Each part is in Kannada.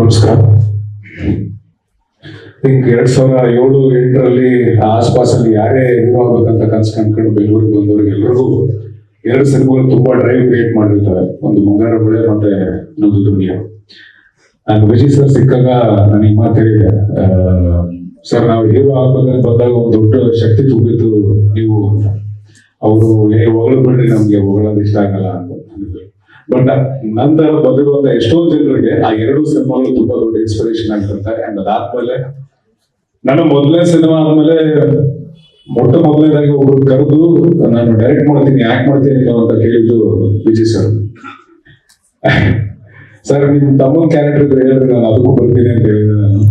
ನಮಸ್ಕಾರ. ಥಿಂಕ್ 2007-8 ಆಸ್ಪಾಸಲ್ಲಿ ಯಾರೇ ಹೀರೋ ಆಗ್ಬೇಕಂತ ಕನ್ಸು ಕಂಡ್ಕೊಂಡು ಬೆಂಗಳೂರಿಗೆ ಬಂದವ್ರಿಗೆ ಎಲ್ರಿಗೂ 2 ಸಿನಿಮಾಗಳು ತುಂಬಾ ಡ್ರೈವ್ ಕ್ರಿಯೇಟ್ ಮಾಡಿರ್ತಾರೆ. ಒಂದು ಮುಂಗಾರ ಮಳೆ ಮತ್ತೆ ಇನ್ನೊಂದು ದುನಿಯಾ. ನಾನು ವಿಜಯ್ ಸರ್ ಸಿಕ್ಕಾಗ ನಾನು ಈ ಮಾತು ಹೇಳಿದೆ, ಸರ್ ನಾವು ಹೀರೋ ಆಗ್ಬೇಕಂತ ಬಂದಾಗ ಒಂದು ದೊಡ್ಡ ಶಕ್ತಿ ತುಂಬಿದ್ದು ನೀವು ಅಂತ. ಅವರು ಹೊಗಳು ಬಿಡ್ರಿ, ನಮ್ಗೆ ಹೊಗಳೋದು ಇಷ್ಟ ಆಗಲ್ಲ ಅಂತ. ಬಟ್ ನಂತರ ಬಂದಿರುವಂತ ಎಷ್ಟೋ ಜನರಿಗೆ ಆ 2 ಸಿನಿಮಾಗಳು ತುಂಬಾ ದೊಡ್ಡ ಇನ್ಸ್ಪಿರೇಷನ್ ಆಗಿರುತ್ತೆ. ಅಂಡ್ ಅದಾದ್ಮೇಲೆ ನನ್ನ ಮೊದಲನೇ ಸಿನಿಮಾ ಆದ್ಮೇಲೆ ಮೊದಲನೇದಾಗಿ ಒಬ್ರು ಕರೆದು ನಾನು ಡೈರೆಕ್ಟ್ ಮಾಡ್ತೀನಿ, ಆಕ್ಟ್ ಮಾಡ್ತೀನಿ ಅಂತ ಕೇಳಿದ್ದು ವಿಜಯ್ ಸರ್. ಸರ್ ನಿಮ್ ತಮ್ಮನ ಕ್ಯಾರೆಕ್ಟರ್ ಇದ್ರೆ ಹೇಳಿದ್ರೆ ನಾನು ಅದಕ್ಕೂ ಬರ್ತೀನಿ ಅಂತ ಹೇಳಿದೆ ನಾನು.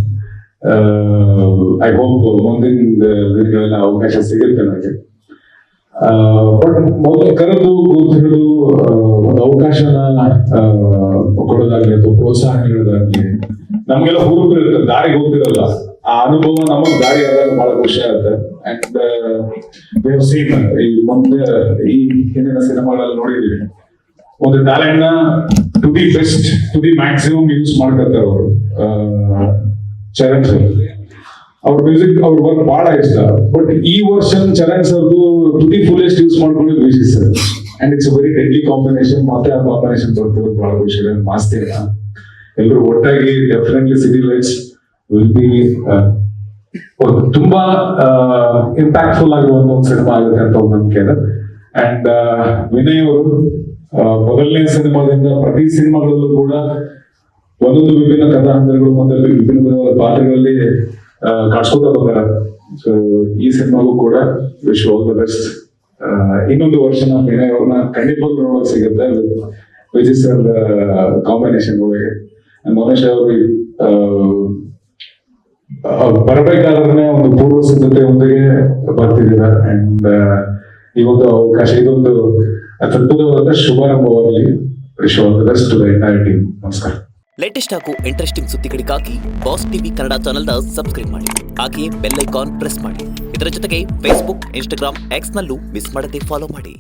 ಐ ಹೋಪ್ ಮುಂದಿನ ದಿನಗಳಲ್ಲಿ ಅವಕಾಶ ಸಿಗುತ್ತೆ ನನಗೆ. ಬಟ್ ಮೊದಲು ಕರೆದು ಕೂತಿರೋದು ಒಂದು ಅವಕಾಶನ ಕೊಡೋದಾಗ್ಲಿ ಅಥವಾ ಪ್ರೋತ್ಸಾಹ ನೀಡೋದಾಗ್ಲಿ, ನಮ್ಗೆಲ್ಲ ಹುರುಪು ಇರುತ್ತೆ, ದಾರಿಗೆ ಹೋಗ್ತಿರಲ್ಲ. ಆ ಅನುಭವ ನಮಗ್ ದಾರಿ ಆದಾಗ ಬಹಳ ಖುಷಿ ಆಗುತ್ತೆ. ಅಂಡ್ ಸೀನ್ ಈ ಮುಂದೆ ಈ ಹಿಂದಿನ ಸಿನಿಮಾಗಳಲ್ಲಿ ನೋಡಿದೀವಿ, ಒಂದು ಟ್ಯಾಲೆಂಟ್ ನ to the best, to the maximum use ಮಾಡ್ಕೊತಾರೆ ಅವರು. ಚರಣ್ ಸರ್ ಅವ್ರ ಮ್ಯೂಸಿಕ್, ಅವ್ರ ವರ್ಕ್ ಬಹಳ ಇಷ್ಟ. ಬಟ್ ಈ ವರ್ಷನ್ ಚರಣ್ ಸರ್ದು ಟು ದಿ ಫುಲ್ಲೆಸ್ಟ್ ಯೂಸ್ ಮಾಡ್ಕೊಂಡಿದ್ದು Vijay sir. And it's very deadly combination. ಮತ್ತೆ ಆ ಕಾಂಬಿನೇಷನ್ ಬರ್ತಿರೋದು ಬಹಳ ಖುಷಿ ಇದೆ. ಮಾಸ್ತಿ ಎಲ್ಲರೂ ಒಟ್ಟಾಗಿ definitely city lights will be ತುಂಬಾ ಇಂಪ್ಯಾಕ್ಟ್ಫುಲ್ ಆಗಿರುವಂತ ಒಂದು ಸಿನಿಮಾ ಆಗುತ್ತೆ ಅಂತ ಒಂದು ನಂಬಿಕೆ ಇದೆ. ಅಂಡ್ ವಿನಯ್ ಅವರು ಮೊದಲನೇ ಸಿನಿಮಾದಿಂದ ಪ್ರತಿ ಸಿನಿಮಾಗಳಲ್ಲೂ ಕೂಡ ಒಂದೊಂದು ವಿಭಿನ್ನ ಕಥಾ ಹಂತಗಳು ಮತ್ತೆ ವಿಭಿನ್ನ ವಿಧವಾದ ಪಾತ್ರಗಳಲ್ಲಿ ಕಾಡ್ಸ್ಕೊತಾ ಬಂದಾರ. ಸೊ ಈ ಸಿನಿಮಾಗೂ ಕೂಡ ವಿಶ್ ಆಲ್ ದ ಬೆಸ್ಟ್. ಇನ್ನೊಂದು ವರ್ಷ ವಿನಯ್ ಅವ್ರನ್ನ ಖಂಡಿತವಾಗ್ಲೂ ನೋಡೋಕೆ ಸಿಗುತ್ತೆ ವಿಜಯ್ ಸರ್ ಕಾಂಬಿನೇಷನ್ ಒಳಗೆ. ಮೋನೇಶ್ ಅವರು ಬರಬೇಕಾದ್ರೆ ಒಂದು ಪೂರ್ವ ಸಿದ್ಧತೆಯೊಂದಿಗೆ ಬರ್ತಿದ್ದೀರಾ. ಅಂಡ್ ಈ ಒಂದು ಅವಕಾಶ, ಇದೊಂದು ಅದ್ಭುತವಾದ ಶುಭಾರಂಭವಾಗಲಿ. Wish all the best to the entire team. ನಮಸ್ಕಾರ. ಲೇಟೆಸ್ಟ್ ಹಾಗೂ ಇಂಟ್ರೆಸ್ಟಿಂಗ್ ಸುದ್ದಿಗಳಿಗಾಗಿ ಬಾಸ್ ಟಿವಿ ಕನ್ನಡ ಚಾನೆಲ್ನ ಸಬ್ಸ್ಕ್ರೈಬ್ ಮಾಡಿ. ಹಾಗೆಯೇ ಬೆಲ್ ಐಕಾನ್ ಪ್ರೆಸ್ ಮಾಡಿ. ಇದರ ಜೊತೆಗೆ ಫೇಸ್ಬುಕ್, ಇನ್ಸ್ಟಾಗ್ರಾಮ್, ಎಕ್ಸ್ ನಲ್ಲೂ ಮಿಸ್ ಮಾಡದೆ ಫಾಲೋ ಮಾಡಿ.